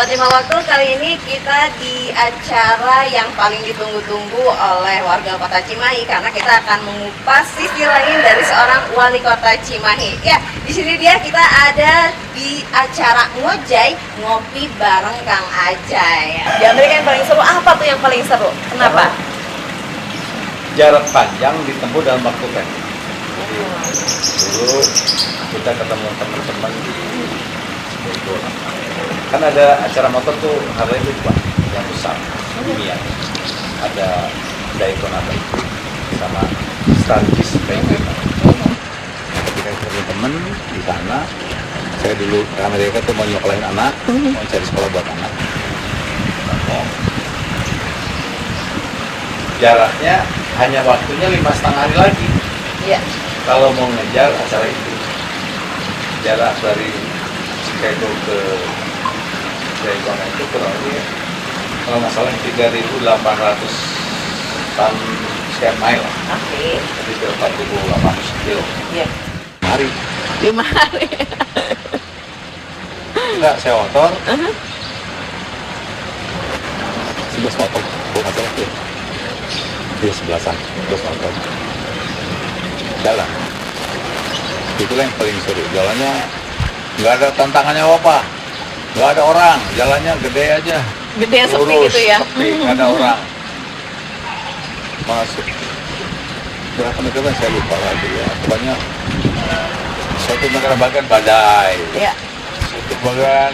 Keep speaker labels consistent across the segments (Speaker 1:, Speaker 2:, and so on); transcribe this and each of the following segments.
Speaker 1: Sobat Lima Waktu, kali ini kita di acara yang paling ditunggu-tunggu oleh warga Kota Cimahi karena kita akan mengupas sisi lain dari seorang wali kota Cimahi. Ya, di sini dia kita ada di acara Ngojay, ngopi bareng Kang Ajay. Di Amerika yang paling seru apa tuh yang paling seru? Kenapa?
Speaker 2: Jarak panjang ditempuh dalam waktu pendek. Dulu kita ketemu teman-teman di Bogor. Kan ada acara motor tuh Harley Davidson yang besar dunia. Ada Daytona sama Stargis Daytona. Ketika ketemu teman di sana, saya dulu ke Amerika tuh mau nyokolain anak, mau cari sekolah buat anak. Jaraknya hanya waktunya 5,5 hari lagi.
Speaker 1: Iya.
Speaker 2: Kalau mau ngejar acara itu, jarak dari Chicago ke Daytona itu kurang lebih, kalau nggak salah 3.800 sekian mile.
Speaker 1: Oke.
Speaker 2: Jadi ke 4.800 kilo.
Speaker 1: Iya.
Speaker 2: Hari.
Speaker 1: 5 hari.
Speaker 2: Enggak, saya motor. 11 motor, bukan salah tuh. Iya, 11-an, 11 motor. Jalan. Itulah yang paling seru. Jalannya nggak ada tantangannya apa, nggak ada orang, jalannya gede aja.
Speaker 1: Gede sepi
Speaker 2: Lurus,
Speaker 1: gitu ya.
Speaker 2: sepi, nggak ada orang. Masuk. Berapa negara saya lupa lagi ya. Pokoknya suatu negara bagian badai,
Speaker 1: Iya.
Speaker 2: suatu bagian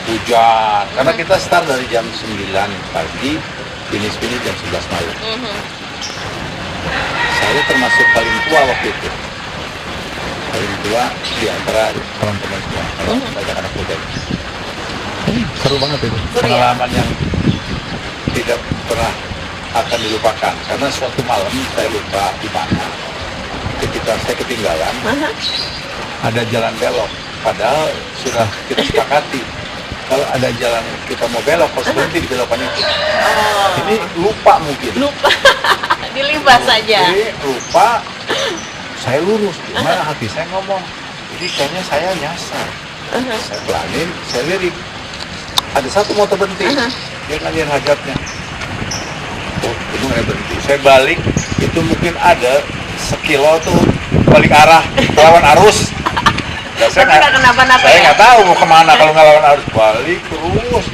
Speaker 2: hujan. Karena kita start dari jam 9 pagi, finish jam 11 malam. Saya termasuk paling tua waktu itu. Paling tua di antara teman-teman semua. Banyak anak muda. Seru banget itu.
Speaker 1: Seru ya?
Speaker 2: Pengalaman yang tidak pernah akan dilupakan. Karena suatu malam saya lupa di mana. Ketika saya ketinggalan, ada jalan belok. Padahal sudah kita sepakati. Kalau ada jalan kita mau belok, harus berhenti di belokan itu. Ini lupa mungkin.
Speaker 1: Lupa. Dilibas saja.
Speaker 2: Jadi lupa, saya lurus. Gimana hati saya ngomong, jadi kayaknya saya nyasar. Saya pelanin, saya lirik. Ada satu motor berhenti, dia ngalihin hajatnya. Oh, itu nggak berhenti. Saya balik, itu mungkin ada sekilo tuh balik arah lawan arus. Nah,
Speaker 1: Tapi nggak kenapa-napa
Speaker 2: saya
Speaker 1: ya?
Speaker 2: nggak tahu mau kemana kalau nggak lawan arus, balik terus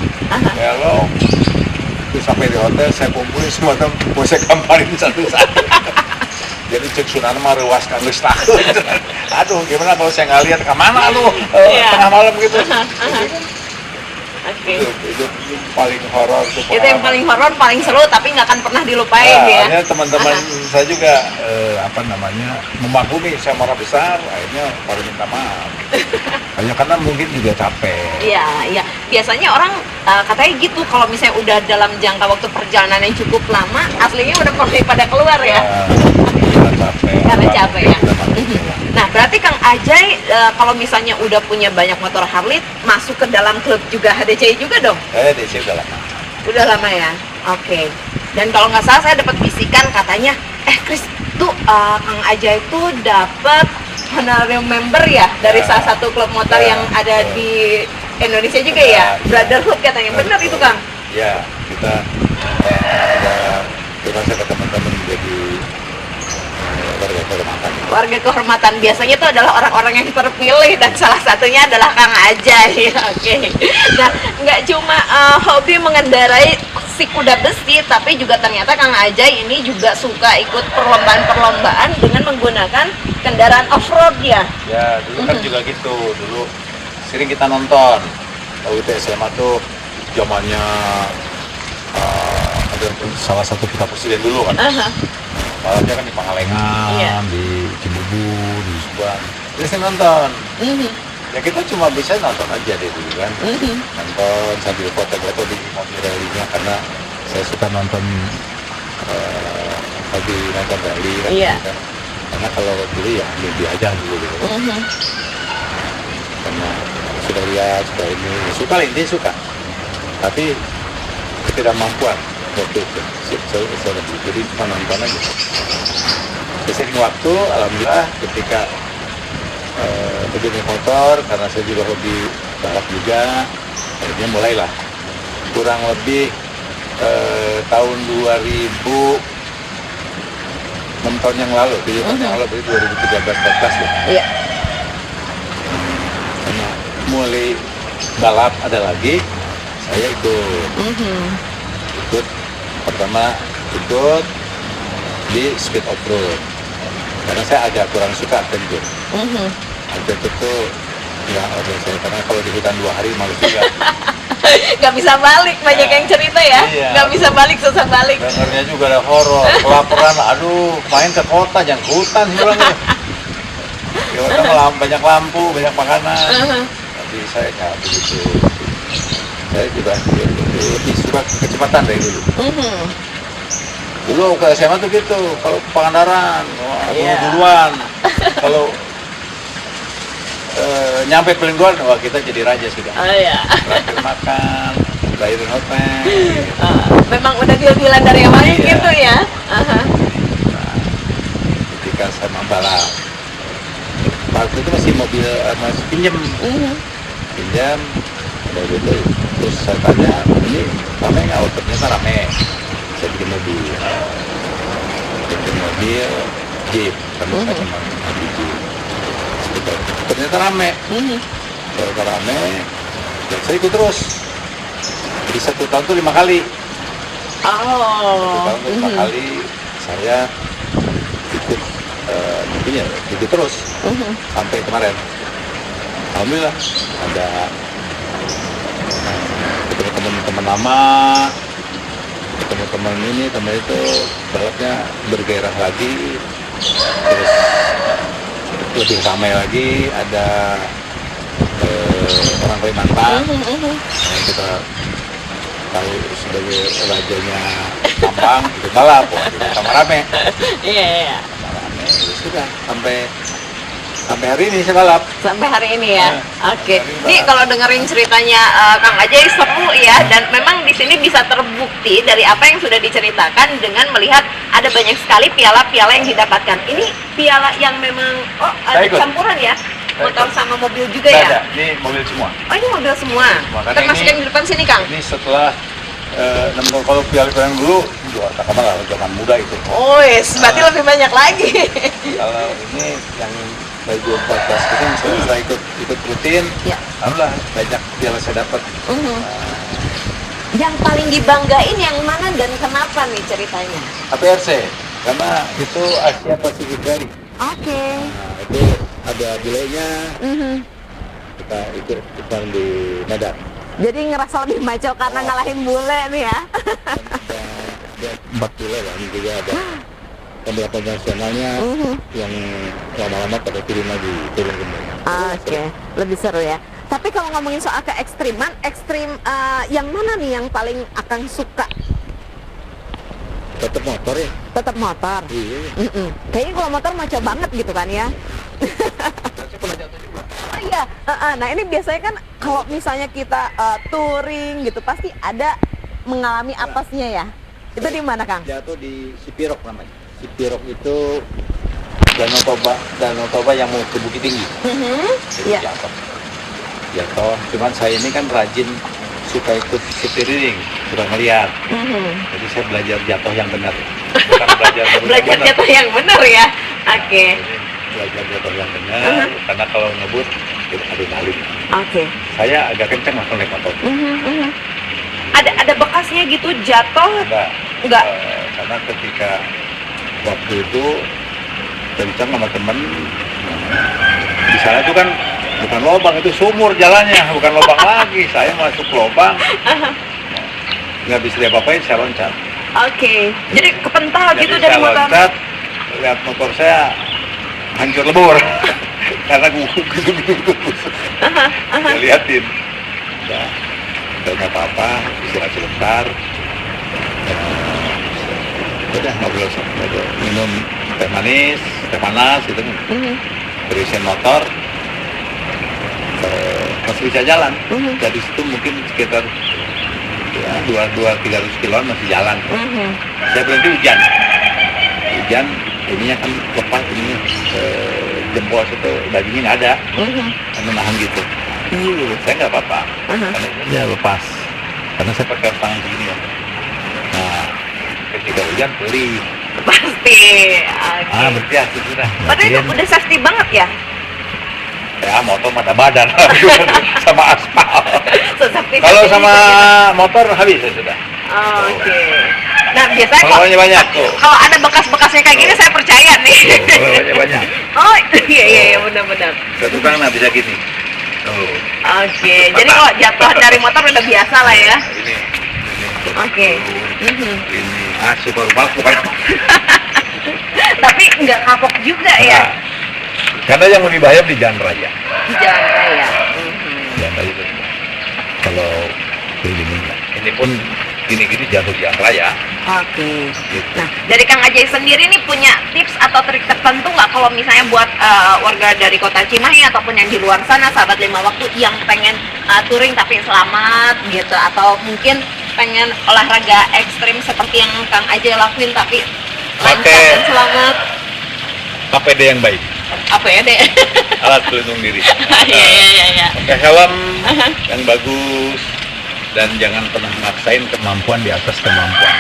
Speaker 2: belok. Terus sampai di hotel saya kumpulin semua teman, mau saya gambarin satu-satu. Jadi cek Sunan mah rewas kan geus takut. Aduh, gimana kalau saya nggak lihat kemana lu tengah malam gitu.
Speaker 1: Oke.
Speaker 2: Itu paling horor tuh.
Speaker 1: Itu yang paling horor, paling seru, tapi nggak akan pernah dilupain
Speaker 2: Nah,
Speaker 1: ya.
Speaker 2: akhirnya teman-teman saya juga memaklumi saya marah besar, akhirnya baru minta maaf. Hanya karena mungkin juga capek.
Speaker 1: Iya, iya. Biasanya orang katanya gitu, kalau misalnya udah dalam jangka waktu perjalanan yang cukup lama, aslinya udah mulai pada keluar ya.
Speaker 2: Karena capek.
Speaker 1: Karena capek ya. Nah, berarti Kang Ajay kalau misalnya udah punya banyak motor Harley, masuk ke dalam klub juga HDCI juga dong?
Speaker 2: DC udah lama.
Speaker 1: Udah lama ya? Oke. Dan kalau nggak salah saya dapat bisikan katanya, Chris tuh Kang Ajay itu dapat honorarium member ya dari salah satu klub motor yang ada di Indonesia juga ya? Brotherhood katanya. Benar itu Kang?
Speaker 2: Ya, kita ada saya ke teman-teman jadi warga kehormatan.
Speaker 1: Warga kehormatan biasanya itu adalah orang-orang yang terpilih dan salah satunya adalah Kang Ajay. Oke. Nah, nggak cuma hobi mengendarai si kuda besi, tapi juga ternyata Kang Ajay ini juga suka ikut perlombaan-perlombaan dengan menggunakan kendaraan off-road ya.
Speaker 2: Ya, dulu kan juga gitu. Dulu sering kita nonton. Waktu itu SMA tuh zamannya ada salah satu kita presiden dulu kan. Malamnya kan di Pangalengan, di Cibubur, di Subang. Terus saya nonton. Ya kita cuma bisa nonton aja deh dulu kan. Nonton sambil foto-foto di mobil rally-nya karena saya suka nonton hobi nonton rally kan.
Speaker 1: Iya.
Speaker 2: Karena kalau dulu ya mimpi aja dulu gitu. Karena sudah lihat, sudah ini, suka lah intinya suka. Tapi ketidakmampuan waktu itu. Jadi cuma nonton aja. Sering waktu, alhamdulillah ketika begini motor, karena saya juga hobi balap juga, akhirnya mulailah kurang lebih tahun 2000, 6 tahun yang lalu, 7 tahun yang lalu, berarti 2013-14 ya.
Speaker 1: Iya.
Speaker 2: Nah, mulai balap ada lagi, saya ikut pertama ikut di speed off road karena saya agak kurang suka adventure. Adventure tuh nggak ada saya, karena kalau di hutan 2 hari malu juga.
Speaker 1: Nggak bisa balik, banyak yang cerita ya.
Speaker 2: Iya.
Speaker 1: Nggak bisa balik, susah balik.
Speaker 2: Dengarnya juga ada horor, kelaparan, aduh main ke kota jangan ke hutan bilang ya. Di kota banyak lampu, banyak makanan. Tapi saya nggak begitu. Saya juga lebih suka kecepatan dari dulu. Dulu ke SMA tuh gitu, kalau ke Pangandaran, duluan. Kalau nyampe Pelengguan, wah kita jadi raja sudah.
Speaker 1: Oh iya.
Speaker 2: Terakhir makan, bayarin hotel.
Speaker 1: Memang udah deal-dealan dari awalnya
Speaker 2: Iya.
Speaker 1: gitu ya.
Speaker 2: Nah, ketika sama balap, waktu itu masih mobil, masih pinjam, udah gitu. Terus saya tanya, ini rame nggak? Oh ternyata rame. Saya bikin mobil Jeep, karena saya memang hobi Jeep. Ternyata rame, ternyata rame, dan saya ikut terus. Di 1 tahun tuh 5 kali. 1 tahun tuh 5 kali saya ikut ikut terus sampai kemarin. Alhamdulillah ada ketemu teman-teman lama, ketemu teman ini, teman itu, balapnya bergairah lagi, terus lebih ramai lagi, ada orang Kalimantan yang kita tahu sebagai rajanya Mampang, itu balap, sama rame.
Speaker 1: Iya.
Speaker 2: Sama rame, ya sudah sampai hari ini saya balap.
Speaker 1: Sampai hari ini ya. Oke.
Speaker 2: Hari ini
Speaker 1: Ini
Speaker 2: balap.
Speaker 1: kalau dengerin ceritanya Kang Ajay seru ya, dan memang di sini bisa terbukti dari apa yang sudah diceritakan dengan melihat ada banyak sekali piala-piala yang didapatkan. Ini piala yang memang ada
Speaker 2: Saya ikut.
Speaker 1: campuran ya,
Speaker 2: Saya
Speaker 1: motor
Speaker 2: ikut.
Speaker 1: sama mobil juga
Speaker 2: Nggak
Speaker 1: ya.
Speaker 2: ada, ini mobil semua.
Speaker 1: Oh ini mobil semua.
Speaker 2: Makanya
Speaker 1: Termasuk
Speaker 2: ini-
Speaker 1: yang di depan sini Kang.
Speaker 2: Ini setelah kalau piala yang dulu, katakanlah zaman muda itu.
Speaker 1: Oh yes, berarti lebih banyak lagi.
Speaker 2: Kalau ini yang 2014 itu misalnya saya ikut rutin,
Speaker 1: Ya.
Speaker 2: alhamdulillah banyak piala saya dapat.
Speaker 1: Yang paling dibanggain yang mana dan kenapa nih ceritanya?
Speaker 2: APRC, karena itu Asia Pacific Rally.
Speaker 1: Oke.
Speaker 2: Nah, itu ada delaynya, kita ikut di Medan.
Speaker 1: Jadi ngerasa lebih maco karena ngalahin bule nih ya.
Speaker 2: Dan 4 delay lah, ini juga ada pembalap nasionalnya yang lama-lama pada turun kembali.
Speaker 1: Oke, lebih seru ya. Tapi kalau ngomongin soal keekstriman, yang mana nih yang paling Akang suka?
Speaker 2: Tetap motor ya.
Speaker 1: Tetap motor.
Speaker 2: Iya.
Speaker 1: Kayaknya kalau motor maco banget gitu kan ya.
Speaker 2: Saya pernah jatuh juga.
Speaker 1: Oh iya, nah ini biasanya kan kalau misalnya kita touring gitu pasti ada mengalami apesnya ya. Itu di mana Kang?
Speaker 2: Jatuh di Sipirok namanya. Sipirok itu Danau Toba yang mau ke Bukit Tinggi. Jadi
Speaker 1: Iya.
Speaker 2: Jatuh. Cuman saya ini kan rajin suka ikut steering, suka ngeliat. Jadi saya belajar jatuh yang benar. Bukan belajar
Speaker 1: Belajar
Speaker 2: benar.
Speaker 1: jatuh yang benar ya. Oke.
Speaker 2: Belajar jatuh yang benar, karena kalau ngebut itu ada balik.
Speaker 1: Oke.
Speaker 2: Saya agak kencang lah kalau naik motor.
Speaker 1: Ada bekasnya gitu jatuh? Enggak.
Speaker 2: Karena ketika waktu itu kencang sama temen, di sana tuh kan bukan lubang, itu sumur jalannya, bukan lubang lagi. Saya masuk lubang, nggak bisa diapa-apain, saya loncat.
Speaker 1: Oke. Jadi kepental gitu
Speaker 2: Jadi
Speaker 1: dari
Speaker 2: saya
Speaker 1: motor.
Speaker 2: loncat, lihat motor saya hancur lebur karena gugus. Saya liatin, nggak apa-apa, istirahat sebentar. Udah ngobrol minum teh manis, teh panas gitu, berisian motor, masih bisa jalan. Dari situ mungkin sekitar ya 200-300 kiloan masih jalan. Saya berhenti hujan, ininya kan lepas, ininya jempol itu dagingnya nggak ada, kan menahan gitu. Saya nggak apa-apa, karena dia lepas. karena saya pakai tangan gini ya. Nah, ketika hujan beli.
Speaker 1: Pasti. Oke.
Speaker 2: Berarti sudah.
Speaker 1: Padahal itu udah safety banget ya.
Speaker 2: Ya motor mah ada badan sama aspal.
Speaker 1: Safety
Speaker 2: Kalau
Speaker 1: safety
Speaker 2: sama
Speaker 1: gitu.
Speaker 2: motor habis ya sudah.
Speaker 1: Oke. Nah biasanya
Speaker 2: Pengalamannya banyak tuh.
Speaker 1: kalau ada bekas-bekasnya kayak gini saya percaya nih.
Speaker 2: Pengalamannya banyak.
Speaker 1: Oh iya benar-benar.
Speaker 2: Satu kan nggak bisa gini. Tuh.
Speaker 1: Oke. Jadi kalau jatuh dari motor udah biasa lah ya.
Speaker 2: Ini.
Speaker 1: Oke. Mhm.
Speaker 2: Ini super baku kan.
Speaker 1: Tapi nggak kapok juga ya
Speaker 2: Nah, karena yang lebih bahaya di jalan raya.
Speaker 1: di jalan raya. Mhm.
Speaker 2: Jalan raya itu. Kalau ini pun gini-gini jatuh di jalan raya.
Speaker 1: Oke.
Speaker 2: Gitu.
Speaker 1: Nah, dari Kang Ajay sendiri nih punya tips atau trik tertentu nggak kalau misalnya buat warga dari Kota Cimahi ataupun yang di luar sana, sahabat lima waktu yang pengen touring tapi selamat gitu, atau mungkin pengen olahraga ekstrim seperti yang Kang Ajay lakuin tapi lancar
Speaker 2: Pakai
Speaker 1: dan selamat.
Speaker 2: APD yang baik,
Speaker 1: Apa ya deh?
Speaker 2: alat pelindung diri.
Speaker 1: Iya.
Speaker 2: Pakai helm yang bagus dan jangan pernah maksain kemampuan di atas kemampuan.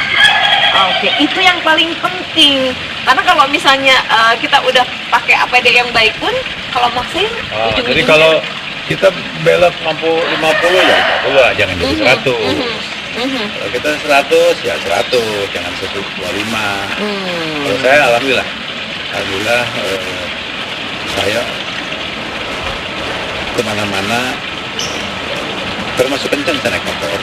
Speaker 1: Oke, itu yang paling penting. Karena kalau misalnya kita udah pakai APD yang baik pun, kalau maksain
Speaker 2: Jadi
Speaker 1: ujung-ujungnya-
Speaker 2: kalau kita belok mampu 50 ya 50 lah, jangan jadi 100.
Speaker 1: Mhm.
Speaker 2: Kalau kita 100 ya 100, jangan 125. Kalau saya alhamdulillah saya kemana-mana termasuk kencang saya naik motor.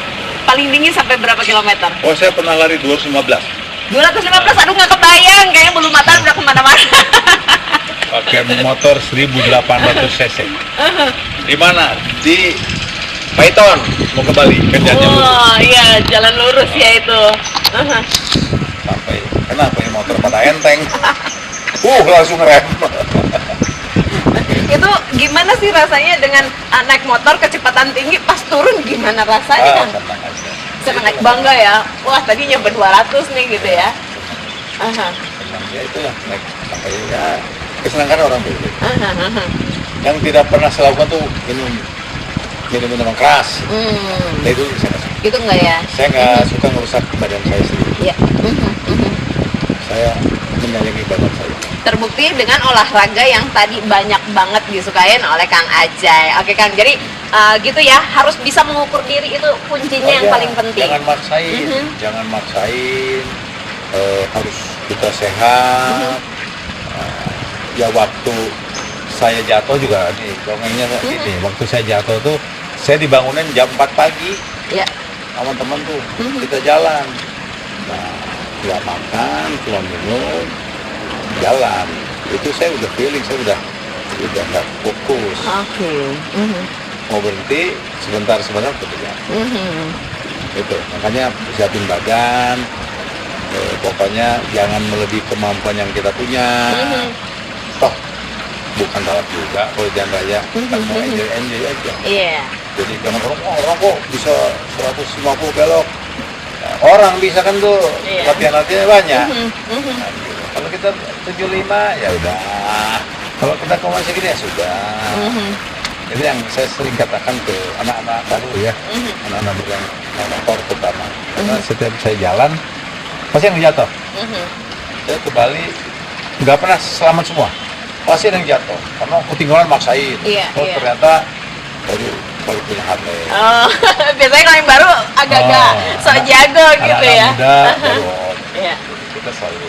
Speaker 1: Paling tinggi sampai berapa kilometer?
Speaker 2: Oh saya pernah lari 215
Speaker 1: 215, aduh nggak kebayang, kayaknya bulu mata udah kemana-mana.
Speaker 2: pakai motor 1800 cc. Di mana? Di Python mau ke Bali kerjanya lurus.
Speaker 1: Oh iya, jalan lurus ya itu.
Speaker 2: Sampai kenapa ya motor pada enteng? Langsung rem.
Speaker 1: Itu gimana sih rasanya dengan naik motor kecepatan tinggi, pas turun gimana rasanya?
Speaker 2: Senang aja.
Speaker 1: Senang aja, bangga ya. Wah tadi nyampe 200 nih gitu ya.
Speaker 2: Senang ya itu lah naik sampai ya kesenangan orang dulu. Yang tidak pernah saya lakukan tuh minum keras. Nah, itu saya nggak suka.
Speaker 1: Itu enggak ya?
Speaker 2: Saya nggak suka ngerusak badan saya sendiri.
Speaker 1: Iya.
Speaker 2: Saya menyayangi badan saya.
Speaker 1: Terbukti dengan olahraga yang tadi banyak banget disukain oleh Kang Ajay. Oke Kang, jadi gitu ya, harus bisa mengukur diri itu kuncinya yang
Speaker 2: iya,
Speaker 1: paling penting.
Speaker 2: Jangan maksain. Harus kita sehat. Ya waktu saya jatuh juga nih, dongengnya gini. Waktu saya jatuh tuh, saya dibangunin jam 4 pagi.
Speaker 1: Ya.
Speaker 2: Sama teman tuh, kita jalan. Nah, keluar makan, keluar minum, jalan. Itu saya udah feeling, saya udah nggak fokus.
Speaker 1: Oke.
Speaker 2: Mau berhenti sebentar kemudian. Itu makanya siapin badan. Pokoknya jangan melebihi kemampuan yang kita punya. Toh bukan balap juga kalau jalan raya, kan mau enjoy aja.
Speaker 1: Iya.
Speaker 2: Jadi jangan orang kok bisa 150 belok. Nah, orang bisa kan tuh
Speaker 1: Iya.
Speaker 2: latihan-latihannya banyak. Nah, gitu. Kalau kita 75 ya udah. Kalau kita kok masih gini ya sudah. Jadi yang saya sering katakan ke anak-anak baru ya, anak-anak yang motor terutama. Karena setiap saya jalan pasti yang jatuh. Saya ke Bali nggak pernah selamat semua. Pasti ada yang jatuh karena ketinggalan maksain.
Speaker 1: Iya,
Speaker 2: Oh
Speaker 1: iya.
Speaker 2: ternyata baru punya HP.
Speaker 1: Oh, biasanya kalau yang baru agak-agak sok jago gitu ya.
Speaker 2: Anak muda baru
Speaker 1: Iya.
Speaker 2: kita selalu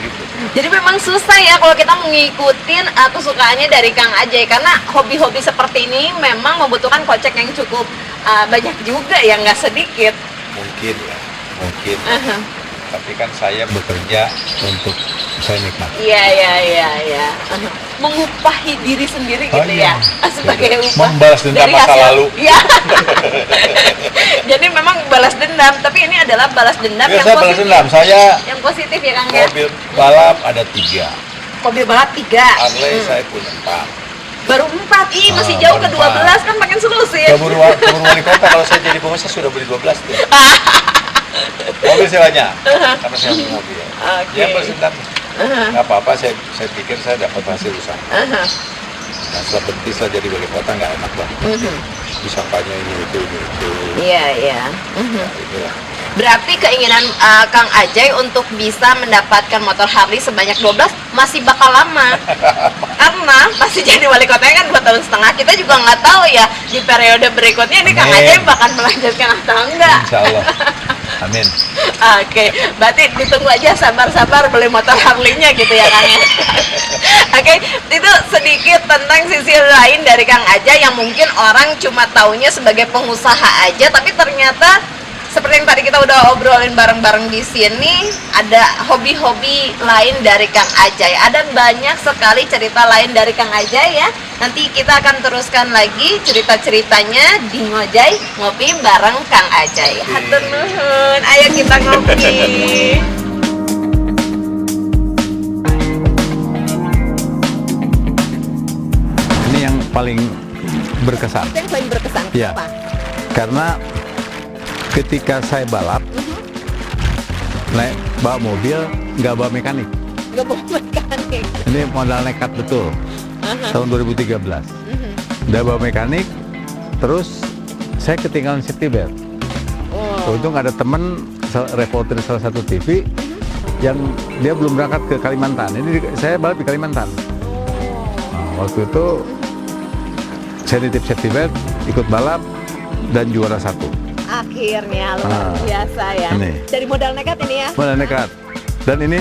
Speaker 2: gitu.
Speaker 1: Jadi memang susah ya kalau kita mengikutin kesukaannya dari Kang Ajay, karena hobi-hobi seperti ini memang membutuhkan kocek yang cukup banyak juga ya, nggak sedikit.
Speaker 2: Mungkin ya, mungkin. Tapi kan saya bekerja untuk saya nikmati.
Speaker 1: Iya. Mengupahi diri sendiri
Speaker 2: Oh,
Speaker 1: gitu
Speaker 2: iya.
Speaker 1: ya, sebagai upah
Speaker 2: Membalas dendam
Speaker 1: dari
Speaker 2: masa
Speaker 1: hasil-
Speaker 2: lalu.
Speaker 1: Iya. Jadi memang balas dendam, tapi ini adalah balas dendam
Speaker 2: Ya,
Speaker 1: yang
Speaker 2: saya balas
Speaker 1: positif.
Speaker 2: dendam. Saya
Speaker 1: Yang positif ya Kang ya.
Speaker 2: mobil balap ada 3.
Speaker 1: Mobil balap 3.
Speaker 2: Harley saya punya 4.
Speaker 1: Baru 4. Ih, masih jauh ke
Speaker 2: baru
Speaker 1: 12 kan makin seru sih.
Speaker 2: Keburu wali kota kalau saya jadi pengusaha sudah beli 12 tuh. Mobil saya banyak, karena saya punya mobil.
Speaker 1: Oke.
Speaker 2: Ya balas dendam. Nggak apa-apa, saya pikir saya dapat hasil usaha. Nah setelah berhenti saya jadi wali kota nggak enak banget. disangkanya ini itu.
Speaker 1: Iya, iya.
Speaker 2: Nah, itulah.
Speaker 1: Berarti keinginan Kang Ajay untuk bisa mendapatkan motor Harley sebanyak 12 masih bakal lama. Karena pasti jadi wali kotanya kan 2 tahun setengah. Kita juga nggak tahu ya di periode berikutnya ini Kang
Speaker 2: Amin.
Speaker 1: Ajay bakal melanjutkan atau enggak.
Speaker 2: Insya Allah. Amin.
Speaker 1: Oke, berarti ditunggu aja sabar-sabar beli motor Harley-nya gitu ya Kang ya. Oke, itu sedikit tentang sisi lain dari Kang Ajay yang mungkin orang cuma taunya sebagai pengusaha aja, tapi ternyata seperti yang tadi kita udah obrolin bareng-bareng di sini, ada hobi-hobi lain dari Kang Ajay. Ada banyak sekali cerita lain dari Kang Ajay ya. Nanti kita akan teruskan lagi cerita-ceritanya di Ngojay Ngopi bareng Kang Ajay. Hatur nuhun, ayo kita ngopi.
Speaker 2: Ini yang paling berkesan.
Speaker 1: Itu yang paling berkesan.
Speaker 2: Iya.
Speaker 1: Apa?
Speaker 2: Karena ketika saya balap, naik bawa mobil, nggak bawa mekanik.
Speaker 1: Gak mau mekanik.
Speaker 2: Ini modal nekat betul. Tahun 2013. Udah bawa mekanik, terus saya ketinggalan safety belt. Untung ada temen reporter salah satu TV yang dia belum berangkat ke Kalimantan. Ini saya balap di Kalimantan. Nah, waktu itu saya nitip safety belt, ikut balap dan juara 1.
Speaker 1: Akhirnya luar biasa ya.
Speaker 2: Ini.
Speaker 1: Dari modal nekat ini ya.
Speaker 2: Modal nekat. Dan ini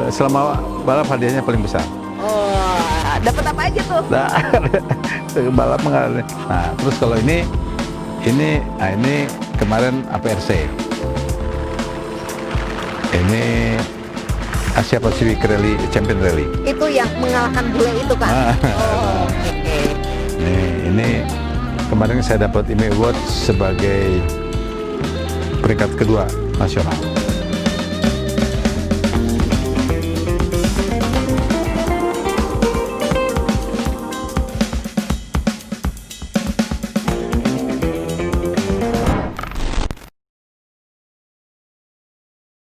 Speaker 2: selama balap hadiahnya paling besar.
Speaker 1: Oh, dapat apa aja tuh?
Speaker 2: Nah, balap mengalami. Nah, terus kalau ini kemarin APRC. Ini Asia Pacific Rally Champion Rally.
Speaker 1: Itu yang mengalahkan bule itu kan? Oh, oke.
Speaker 2: Ini kemarin saya dapat IME Award sebagai peringkat kedua nasional.